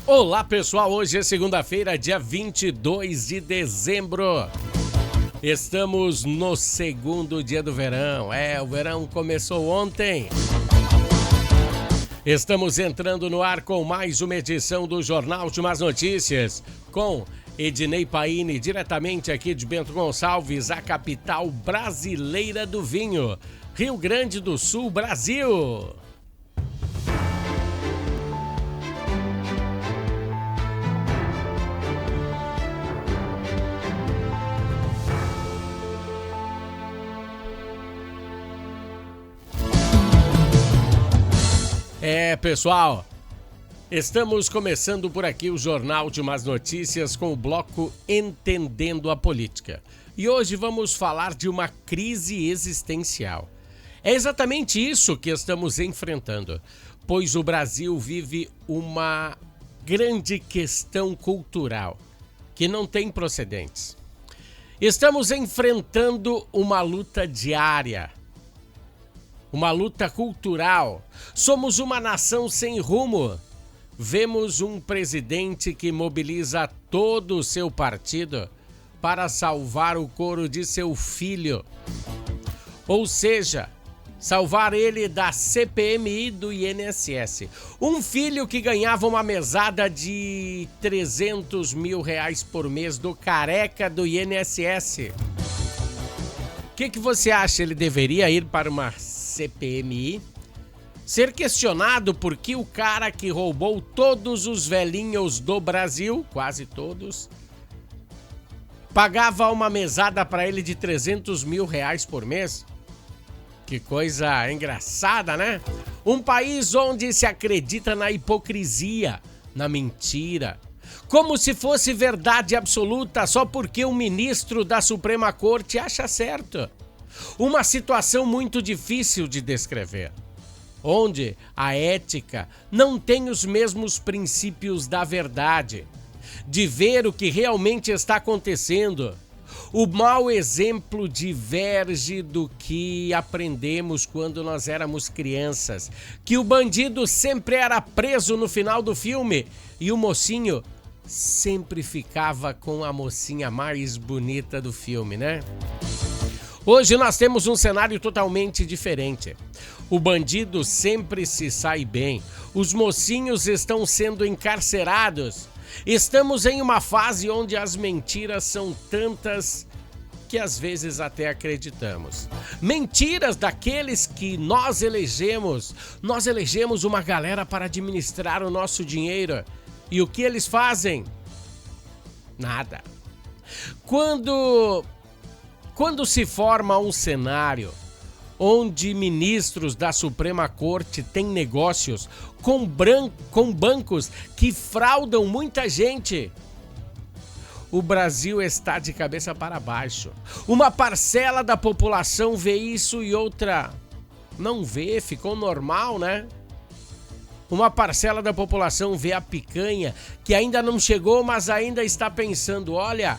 Olá pessoal, hoje é segunda-feira, dia 22 de dezembro. Estamos no segundo dia do verão. O verão começou ontem. Estamos entrando no ar com mais uma edição do Jornal de Más Notícias, com Ednei Paine, diretamente aqui de Bento Gonçalves, a capital brasileira do vinho, Rio Grande do Sul, Brasil. Pessoal, estamos começando por aqui o Jornal de Más Notícias com o bloco Entendendo a Política. E hoje vamos falar de uma crise existencial. É exatamente isso que estamos enfrentando, pois o Brasil vive uma grande questão cultural que não tem precedentes. Estamos enfrentando uma luta diária. Uma luta cultural. Somos uma nação sem rumo. Vemos um presidente que mobiliza todo o seu partido para salvar o couro de seu filho. Ou seja, salvar ele da CPMI do INSS. Um filho que ganhava uma mesada de R$300 mil por mês do careca do INSS. O que você acha? Ele deveria ir para uma CPMI, ser questionado porque o cara que roubou todos os velhinhos do Brasil, quase todos, pagava uma mesada para ele de R$300 mil por mês? Que coisa engraçada, né? Um país onde se acredita na hipocrisia, na mentira, como se fosse verdade absoluta só porque o ministro da Suprema Corte acha certo. Uma situação muito difícil de descrever, onde a ética não tem os mesmos princípios da verdade, de ver o que realmente está acontecendo. O mau exemplo diverge do que aprendemos quando nós éramos crianças, que o bandido sempre era preso no final do filme e o mocinho sempre ficava com a mocinha mais bonita do filme, né? Hoje nós temos um cenário totalmente diferente. O bandido sempre se sai bem. Os mocinhos estão sendo encarcerados. Estamos em uma fase onde as mentiras são tantas que às vezes até acreditamos. Mentiras daqueles que nós elegemos. Nós elegemos uma galera para administrar o nosso dinheiro. E o que eles fazem? Nada. Quando se forma um cenário onde ministros da Suprema Corte têm negócios com bancos que fraudam muita gente, o Brasil está de cabeça para baixo. Uma parcela da população vê isso e outra não vê, ficou normal, né? Uma parcela da população vê a picanha que ainda não chegou, mas ainda está pensando, olha,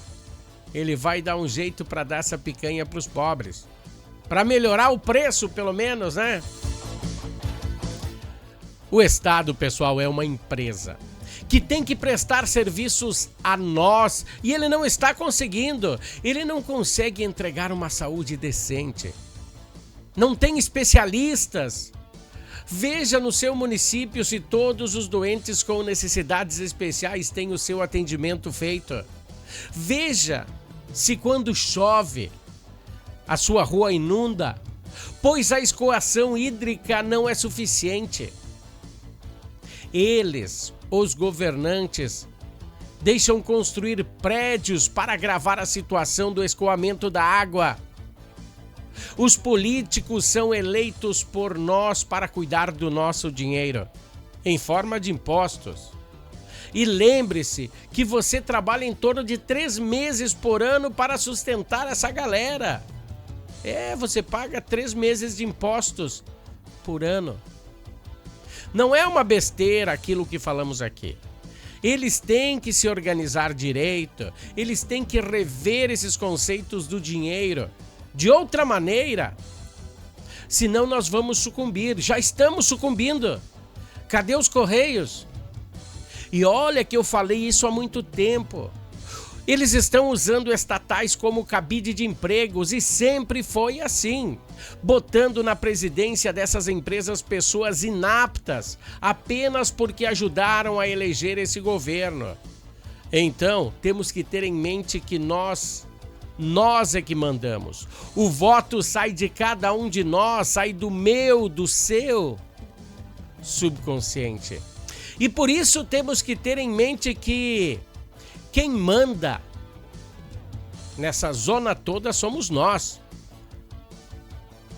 ele vai dar um jeito para dar essa picanha para os pobres. Para melhorar o preço, pelo menos, né? O Estado, pessoal, é uma empresa que tem que prestar serviços a nós e ele não está conseguindo. Ele não consegue entregar uma saúde decente. Não tem especialistas. Veja no seu município se todos os doentes com necessidades especiais têm o seu atendimento feito. Veja se quando chove a sua rua inunda, pois a escoação hídrica não é suficiente. Eles, os governantes, deixam construir prédios para agravar a situação do escoamento da água. Os políticos são eleitos por nós para cuidar do nosso dinheiro, em forma de impostos. E lembre-se que você trabalha em torno de 3 meses por ano para sustentar essa galera. Você paga 3 meses de impostos por ano. Não é uma besteira aquilo que falamos aqui. Eles têm que se organizar direito, eles têm que rever esses conceitos do dinheiro de outra maneira. Senão nós vamos sucumbir, já estamos sucumbindo. Cadê os Correios? E olha que eu falei isso há muito tempo. Eles estão usando estatais como cabide de empregos e sempre foi assim, botando na presidência dessas empresas pessoas inaptas, apenas porque ajudaram a eleger esse governo. Então, temos que ter em mente que nós é que mandamos. O voto sai de cada um de nós, sai do meu, do seu subconsciente. E por isso temos que ter em mente que quem manda nessa zona toda somos nós.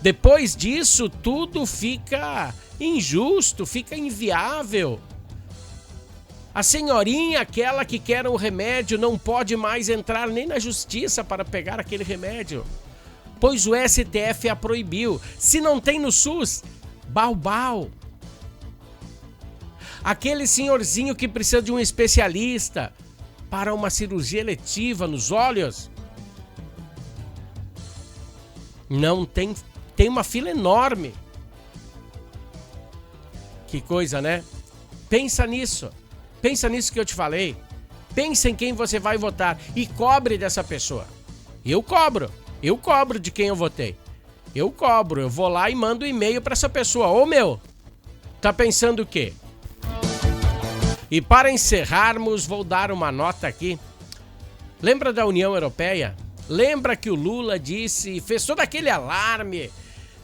Depois disso, tudo fica injusto, fica inviável. A senhorinha, aquela que quer um remédio, não pode mais entrar nem na justiça para pegar aquele remédio, pois o STF a proibiu. Se não tem no SUS, bau. Aquele senhorzinho que precisa de um especialista para uma cirurgia eletiva nos olhos, não tem uma fila enorme. Que coisa, né? Pensa nisso que eu te falei. Pensa em quem você vai votar e cobre dessa pessoa. Eu cobro de quem eu votei. Eu vou lá e mando um e-mail para essa pessoa. Ô meu, tá pensando o quê? E para encerrarmos, vou dar uma nota aqui. Lembra da União Europeia? Lembra que o Lula disse, fez todo aquele alarme,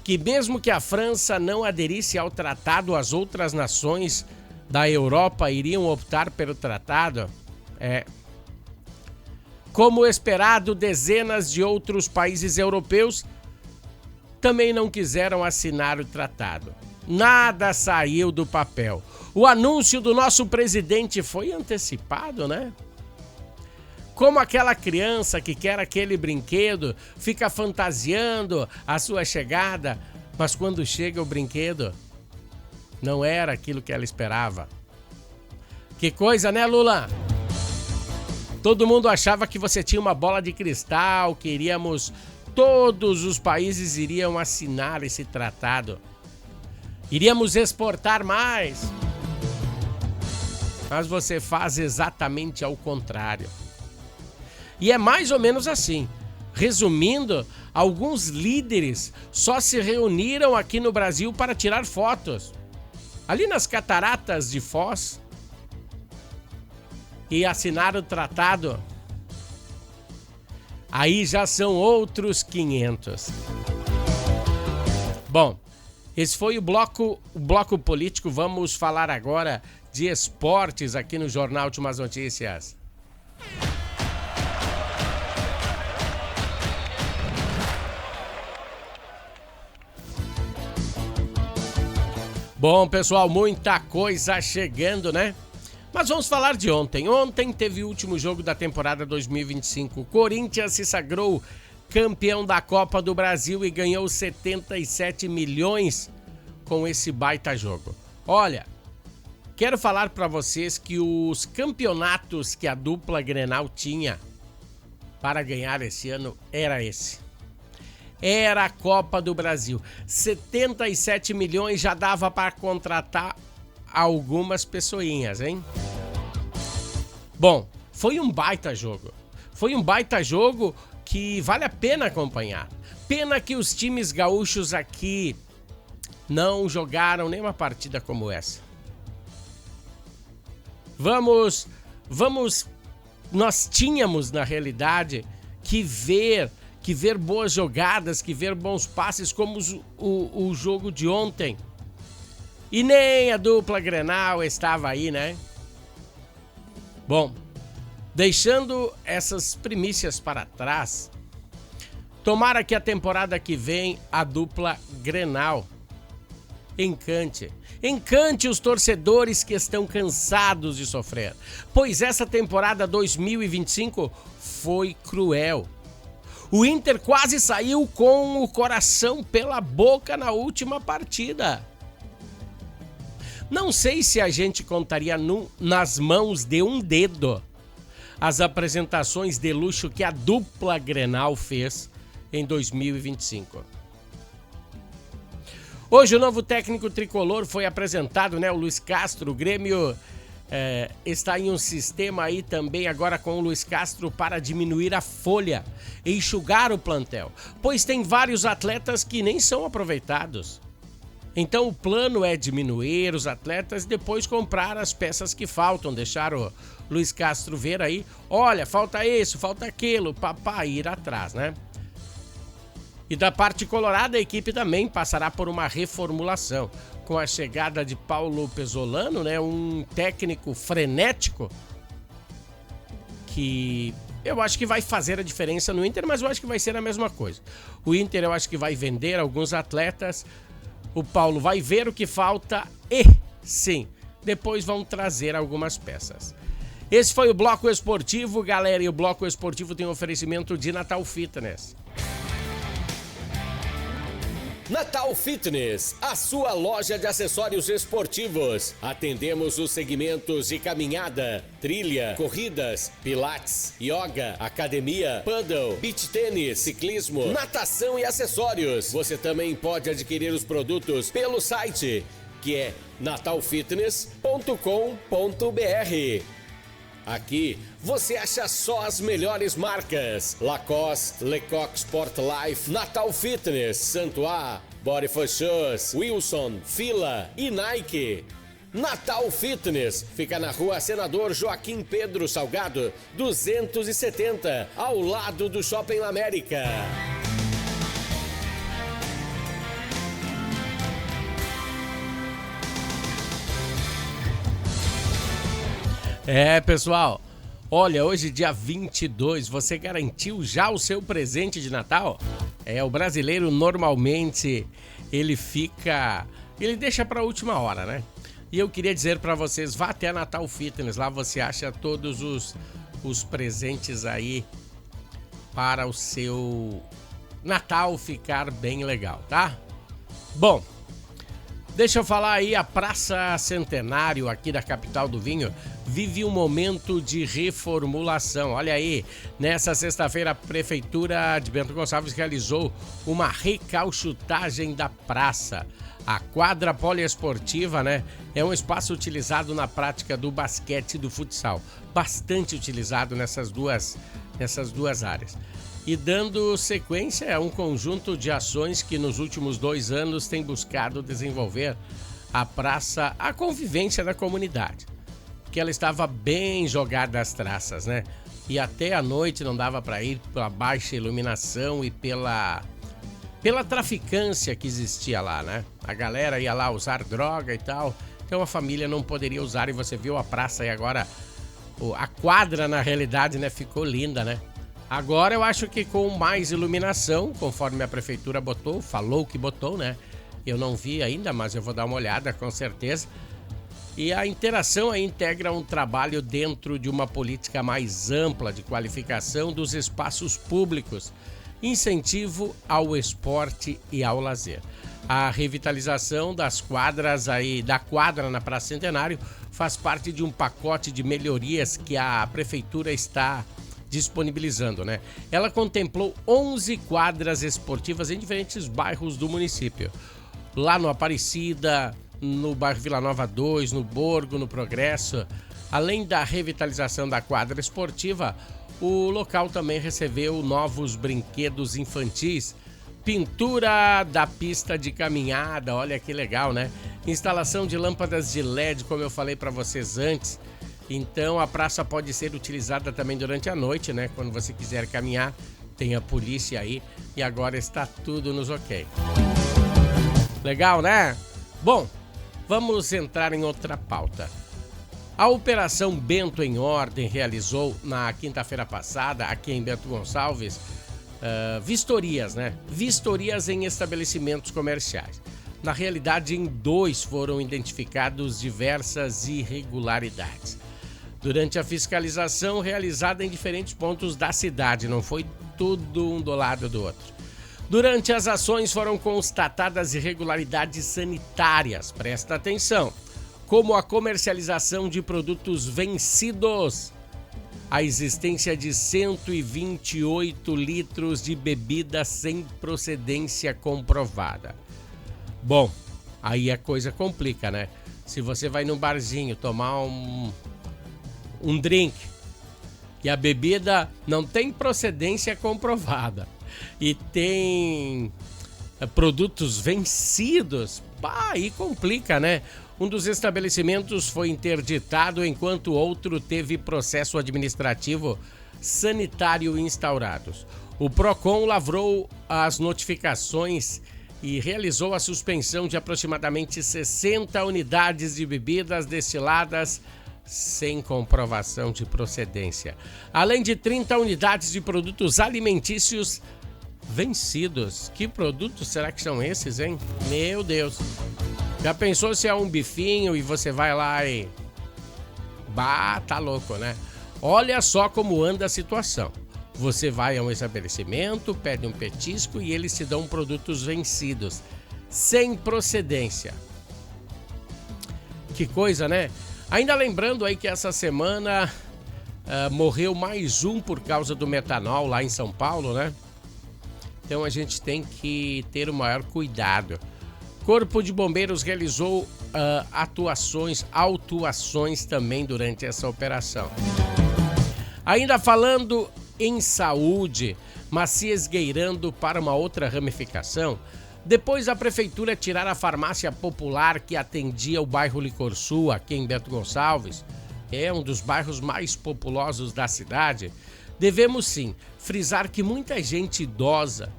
que mesmo que a França não aderisse ao tratado, as outras nações da Europa iriam optar pelo tratado? Como esperado, dezenas de outros países europeus também não quiseram assinar o tratado. Nada saiu do papel. O anúncio do nosso presidente foi antecipado, né? Como aquela criança que quer aquele brinquedo, fica fantasiando a sua chegada, mas quando chega o brinquedo, não era aquilo que ela esperava. Que coisa, né, Lula? Todo mundo achava que você tinha uma bola de cristal, que todos os países iriam assinar esse tratado. Iríamos exportar mais. Mas você faz exatamente ao contrário. E é mais ou menos assim. Resumindo, alguns líderes só se reuniram aqui no Brasil para tirar fotos. Ali nas cataratas de Foz. E assinar o tratado. Aí já são outros 500. Bom, esse foi o bloco político. Vamos falar agora de esportes aqui no Jornal Últimas Notícias. Bom, pessoal, muita coisa chegando, né? Mas vamos falar de ontem. Ontem teve o último jogo da temporada 2025. O Corinthians se sagrou campeão da Copa do Brasil e ganhou 77 milhões com esse baita jogo. Olha, quero falar para vocês que os campeonatos que a dupla Grenal tinha para ganhar esse ano era esse. Era a Copa do Brasil. 77 milhões já dava para contratar algumas pessoinhas, hein? Bom, foi um baita jogo. Foi um baita jogo que vale a pena acompanhar. Pena que os times gaúchos aqui não jogaram nenhuma partida como essa. Nós tínhamos, na realidade, que ver boas jogadas, que ver bons passes como o jogo de ontem. E nem a dupla Grenal estava aí, né? Bom, deixando essas primícias para trás, tomara que a temporada que vem a dupla Grenal encante os torcedores que estão cansados de sofrer, pois essa temporada 2025 foi cruel. O Inter quase saiu com o coração pela boca na última partida. Não sei se a gente contaria nas mãos de um dedo as apresentações de luxo que a dupla Grenal fez em 2025. Hoje o novo técnico tricolor foi apresentado, né? O Luiz Castro. O Grêmio está em um sistema aí também agora com o Luiz Castro para diminuir a folha e enxugar o plantel, pois tem vários atletas que nem são aproveitados. Então o plano é diminuir os atletas e depois comprar as peças que faltam, deixar o Luiz Castro ver aí, olha, falta isso, falta aquilo, para ir atrás, né? E da parte colorada, a equipe também passará por uma reformulação. Com a chegada de Paulo Pesolano, né, um técnico frenético, que eu acho que vai fazer a diferença no Inter, mas eu acho que vai ser a mesma coisa. O Inter eu acho que vai vender alguns atletas, o Paulo vai ver o que falta e, sim, depois vão trazer algumas peças. Esse foi o Bloco Esportivo, galera, e o Bloco Esportivo tem um oferecimento de Natal Fitness. Natal Fitness, a sua loja de acessórios esportivos. Atendemos os segmentos de caminhada, trilha, corridas, pilates, yoga, academia, paddle, beach tênis, ciclismo, natação e acessórios. Você também pode adquirir os produtos pelo site, que é natalfitness.com.br. Aqui você acha só as melhores marcas: Lacoste, Lecoq Sport Life, Natal Fitness, Santois, Body for Shoes, Wilson, Fila e Nike. Natal Fitness fica na rua Senador Joaquim Pedro Salgado, 270, ao lado do Shopping América. Pessoal, olha, hoje dia 22, você garantiu já o seu presente de Natal? O brasileiro normalmente ele deixa para a última hora, né? E eu queria dizer para vocês, vá até a Natal Fitness, lá você acha todos os presentes aí para o seu Natal ficar bem legal, tá? Bom, deixa eu falar aí, a Praça Centenário aqui da capital do vinho vive um momento de reformulação. Olha aí, nessa sexta-feira a Prefeitura de Bento Gonçalves realizou uma recauchutagem da praça. A quadra poliesportiva, né, é um espaço utilizado na prática do basquete e do futsal. Bastante utilizado nessas duas áreas. E dando sequência a um conjunto de ações que nos últimos 2 anos tem buscado desenvolver a praça, a convivência da comunidade. Porque ela estava bem jogada às traças, né? E até à noite não dava para ir pela baixa iluminação e pela traficância que existia lá, né? A galera ia lá usar droga e tal, então a família não poderia usar, e você viu a praça e agora a quadra, na realidade, né, ficou linda, né? Agora eu acho que com mais iluminação, conforme a prefeitura falou que botou, né? Eu não vi ainda, mas eu vou dar uma olhada com certeza. E a interação aí integra um trabalho dentro de uma política mais ampla de qualificação dos espaços públicos, incentivo ao esporte e ao lazer. A revitalização da quadra na Praça Centenário faz parte de um pacote de melhorias que a prefeitura está disponibilizando, né? Ela contemplou 11 quadras esportivas em diferentes bairros do município. Lá no Aparecida, no bairro Vila Nova 2, no Borgo, no Progresso. Além da revitalização da quadra esportiva, o local também recebeu novos brinquedos infantis, pintura da pista de caminhada, olha que legal, né? Instalação de lâmpadas de LED, como eu falei para vocês antes. Então a praça pode ser utilizada também durante a noite, né? Quando você quiser caminhar, tem a polícia aí e agora está tudo nos ok. Legal, né? Bom, vamos entrar em outra pauta. A Operação Bento em Ordem realizou na quinta-feira passada, aqui em Bento Gonçalves, vistorias, né? Vistorias em estabelecimentos comerciais. Na realidade, em 2 foram identificados diversas irregularidades. Durante a fiscalização realizada em diferentes pontos da cidade, não foi tudo um do lado do outro. Durante as ações foram constatadas irregularidades sanitárias, presta atenção, como a comercialização de produtos vencidos, a existência de 128 litros de bebida sem procedência comprovada. Bom, aí a coisa complica, né? Se você vai num barzinho tomar um drink e a bebida não tem procedência comprovada e tem produtos vencidos, aí complica, né? Um dos estabelecimentos foi interditado enquanto outro teve processo administrativo sanitário instaurados. O Procon lavrou as notificações e realizou a suspensão de aproximadamente 60 unidades de bebidas destiladas sem comprovação de procedência, além de 30 unidades de produtos alimentícios vencidos. Que produtos será que são esses, hein? Meu Deus! Já pensou se é um bifinho e você vai lá e... tá louco, né? Olha só como anda a situação. Você vai a um estabelecimento, pede um petisco e eles te dão produtos vencidos, sem procedência. Que coisa, né? Ainda lembrando aí que essa semana morreu mais um por causa do metanol lá em São Paulo, né? Então a gente tem que ter o maior cuidado. Corpo de Bombeiros realizou autuações também durante essa operação. Ainda falando em saúde, mas se esgueirando para uma outra ramificação, depois da prefeitura tirar a farmácia popular que atendia o bairro Licorsul, aqui em Bento Gonçalves, é um dos bairros mais populosos da cidade, devemos sim frisar que muita gente idosa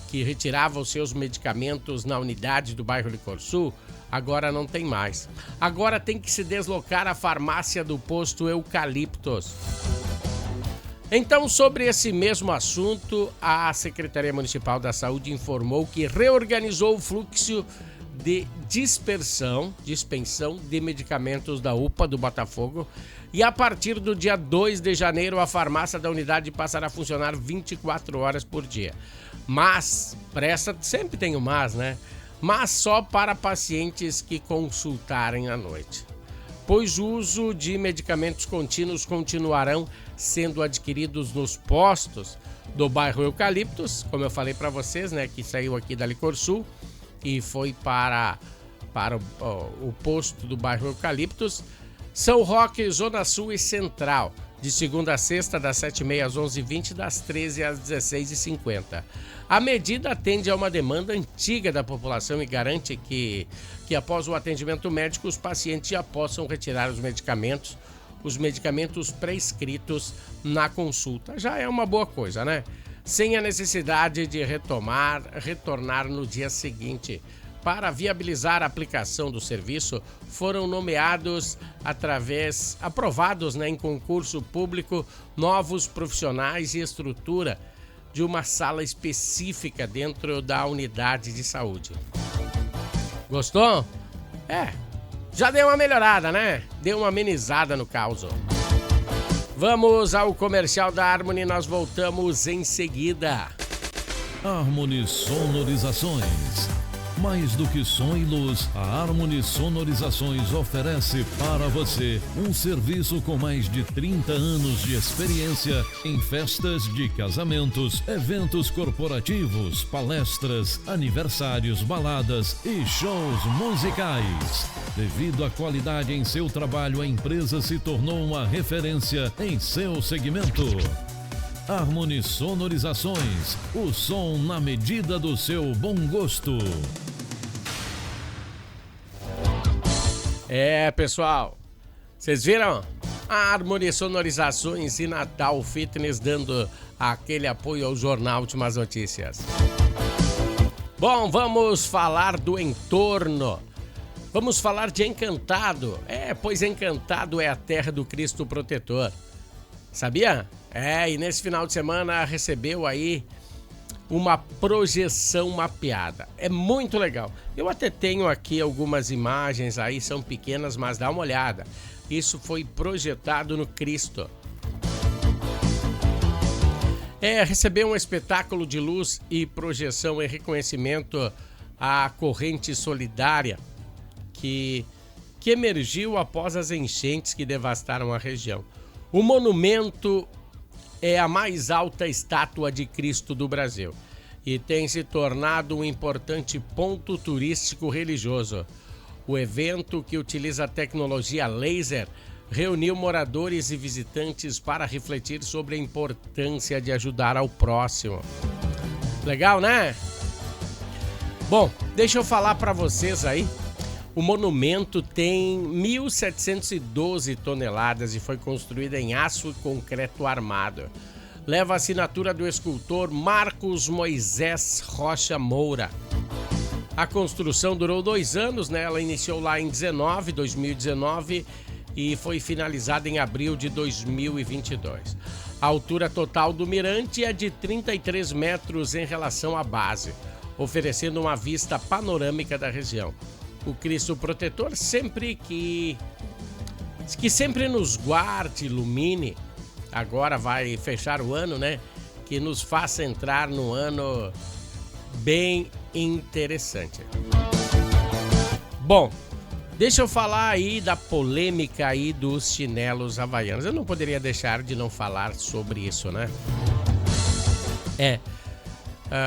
que retirava os seus medicamentos na unidade do bairro Licorsul, agora não tem mais. Agora tem que se deslocar à farmácia do posto Eucaliptos. Então, sobre esse mesmo assunto, a Secretaria Municipal da Saúde informou que reorganizou o fluxo de dispensão de medicamentos da UPA do Botafogo e a partir do dia 2 de janeiro a farmácia da unidade passará a funcionar 24 horas por dia. Mas, sempre tem o mas, né? Mas só para pacientes que consultarem à noite. Pois o uso de medicamentos contínuos continuarão sendo adquiridos nos postos do bairro Eucaliptos, como eu falei para vocês, né? Que saiu aqui da Licorsul e foi para o posto do bairro Eucaliptos. São Roque, Zona Sul e Central, de segunda a sexta, das 7h30 às 11h20, das 13h às 16h50. A medida atende a uma demanda antiga da população e garante que após o atendimento médico, os pacientes já possam retirar os medicamentos prescritos na consulta. Já é uma boa coisa, né? Sem a necessidade de retornar no dia seguinte. Para viabilizar a aplicação do serviço, foram aprovados em concurso público, novos profissionais e estrutura de uma sala específica dentro da unidade de saúde. Gostou? Já deu uma melhorada, né? Deu uma amenizada no caos. Vamos ao comercial da Harmony, nós voltamos em seguida. Harmony Sonorizações. Mais do que som e luz, a Harmony Sonorizações oferece para você um serviço com mais de 30 anos de experiência em festas de casamentos, eventos corporativos, palestras, aniversários, baladas e shows musicais. Devido à qualidade em seu trabalho, a empresa se tornou uma referência em seu segmento. Harmony Sonorizações, o som na medida do seu bom gosto. Pessoal, vocês viram? A Harmony Sonorizações e Natal Fitness dando aquele apoio ao Jornal Últimas Notícias. Bom, vamos falar do entorno. Vamos falar de Encantado. Pois Encantado é a terra do Cristo Protetor. Sabia? E nesse final de semana recebeu aí uma projeção mapeada. É muito legal. Eu até tenho aqui algumas imagens aí, são pequenas, mas dá uma olhada. Isso foi projetado no Cristo. Recebeu um espetáculo de luz e projeção em reconhecimento à corrente solidária que emergiu após as enchentes que devastaram a região. O monumento é a mais alta estátua de Cristo do Brasil e tem se tornado um importante ponto turístico religioso. O evento, que utiliza a tecnologia laser, reuniu moradores e visitantes para refletir sobre a importância de ajudar ao próximo. Legal, né? Bom, deixa eu falar para vocês aí. O monumento tem 1.712 toneladas e foi construído em aço e concreto armado. Leva a assinatura do escultor Marcos Moisés Rocha Moura. A construção durou 2 anos, né? Ela iniciou lá em 2019 e foi finalizada em abril de 2022. A altura total do mirante é de 33 metros em relação à base, oferecendo uma vista panorâmica da região. O Cristo Protetor sempre que sempre nos guarde, ilumine. Agora vai fechar o ano, né? Que nos faça entrar no ano bem interessante. Bom, deixa eu falar aí da polêmica aí dos chinelos havaianos. Eu não poderia deixar de não falar sobre isso, né?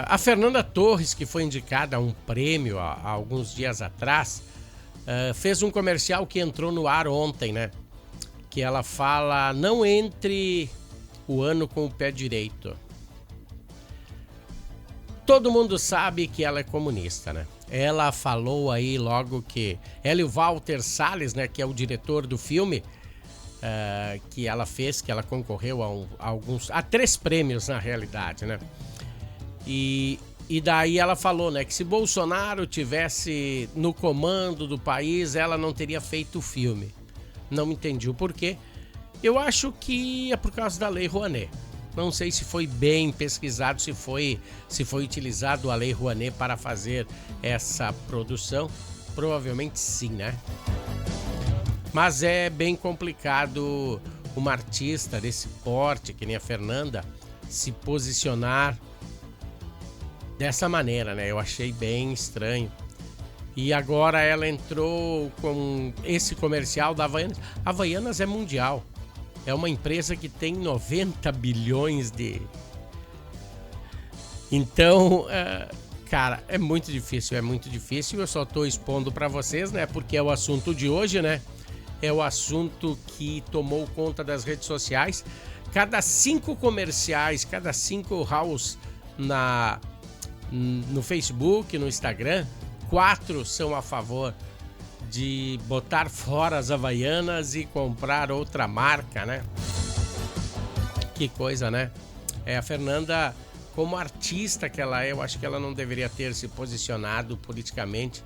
A Fernanda Torres, que foi indicada a um prêmio há alguns dias atrás, fez um comercial que entrou no ar ontem, né? Que ela fala, não entre o ano com o pé direito. Todo mundo sabe que ela é comunista, né? Ela falou aí logo que... Ela e o Walter Salles, né? Que é o diretor do filme, que ela fez, que ela concorreu a 3 prêmios, na realidade, né? E daí ela falou, né? Que se Bolsonaro tivesse no comando do país, ela não teria feito o filme. Não entendi o porquê. Eu acho que é por causa da Lei Rouanet. Não sei se foi bem pesquisado, se foi utilizado a Lei Rouanet para fazer essa produção. Provavelmente sim, né? Mas é bem complicado uma artista desse porte, que nem a Fernanda, se posicionar dessa maneira, né? Eu achei bem estranho. E agora ela entrou com esse comercial da Havaianas. Havaianas é mundial. É uma empresa que tem 90 bilhões de... Então, cara, é muito difícil. Eu só tô expondo para vocês, né? Porque é o assunto de hoje, né? É o assunto que tomou conta das redes sociais. Cada 5 comerciais, cada 5 house no Facebook, no Instagram, 4 são a favor de botar fora as Havaianas e comprar outra marca, né? Que coisa, né? A Fernanda, como artista que ela é, eu acho que ela não deveria ter se posicionado politicamente,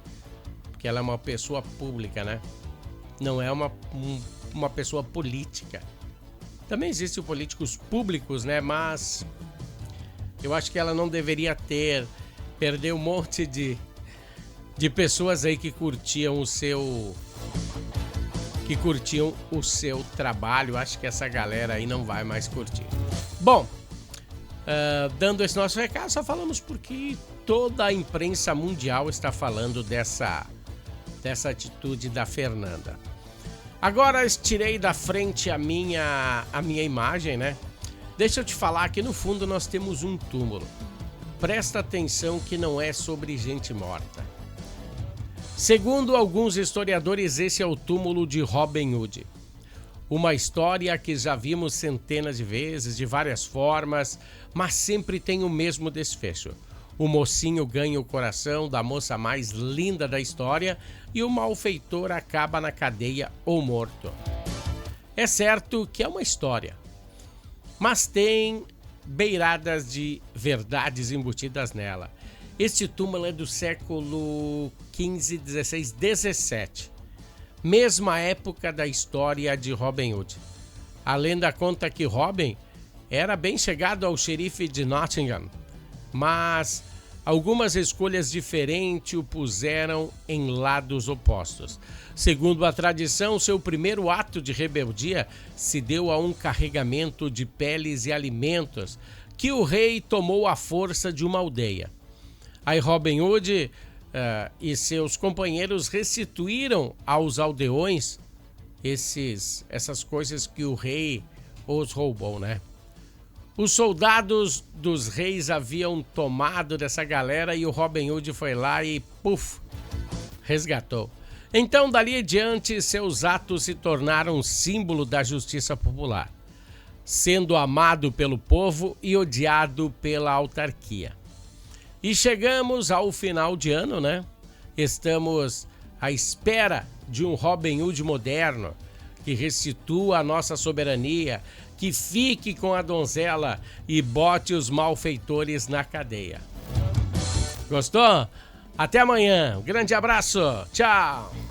porque ela é uma pessoa pública, né? Não é uma pessoa política. Também existem políticos públicos, né? Mas eu acho que ela não deveria perder um monte de pessoas aí que curtiam o seu trabalho. Acho que essa galera aí não vai mais curtir. Bom, dando esse nosso recado, só falamos porque toda a imprensa mundial está falando dessa atitude da Fernanda. Agora tirei da frente a minha imagem, né? Deixa eu te falar que no fundo nós temos um túmulo. Presta atenção que não é sobre gente morta. Segundo alguns historiadores, esse é o túmulo de Robin Hood. Uma história que já vimos centenas de vezes, de várias formas, mas sempre tem o mesmo desfecho. O mocinho ganha o coração da moça mais linda da história e o malfeitor acaba na cadeia ou morto. É certo que é uma história, mas tem beiradas de verdades embutidas nela. Este túmulo é do século XV, XVI, XVII, mesma época da história de Robin Hood. A lenda conta que Robin era bem chegado ao xerife de Nottingham, mas algumas escolhas diferentes o puseram em lados opostos. Segundo a tradição, seu primeiro ato de rebeldia se deu a um carregamento de peles e alimentos que o rei tomou à força de uma aldeia. Aí Robin Hood e seus companheiros restituíram aos aldeões essas coisas que o rei os roubou, né? Os soldados dos reis haviam tomado dessa galera e o Robin Hood foi lá e, resgatou. Então, dali em diante, seus atos se tornaram símbolo da justiça popular, sendo amado pelo povo e odiado pela autarquia. E chegamos ao final de ano, né? Estamos à espera de um Robin Hood moderno que restitua a nossa soberania, que fique com a donzela e bote os malfeitores na cadeia. Gostou? Até amanhã. Um grande abraço. Tchau.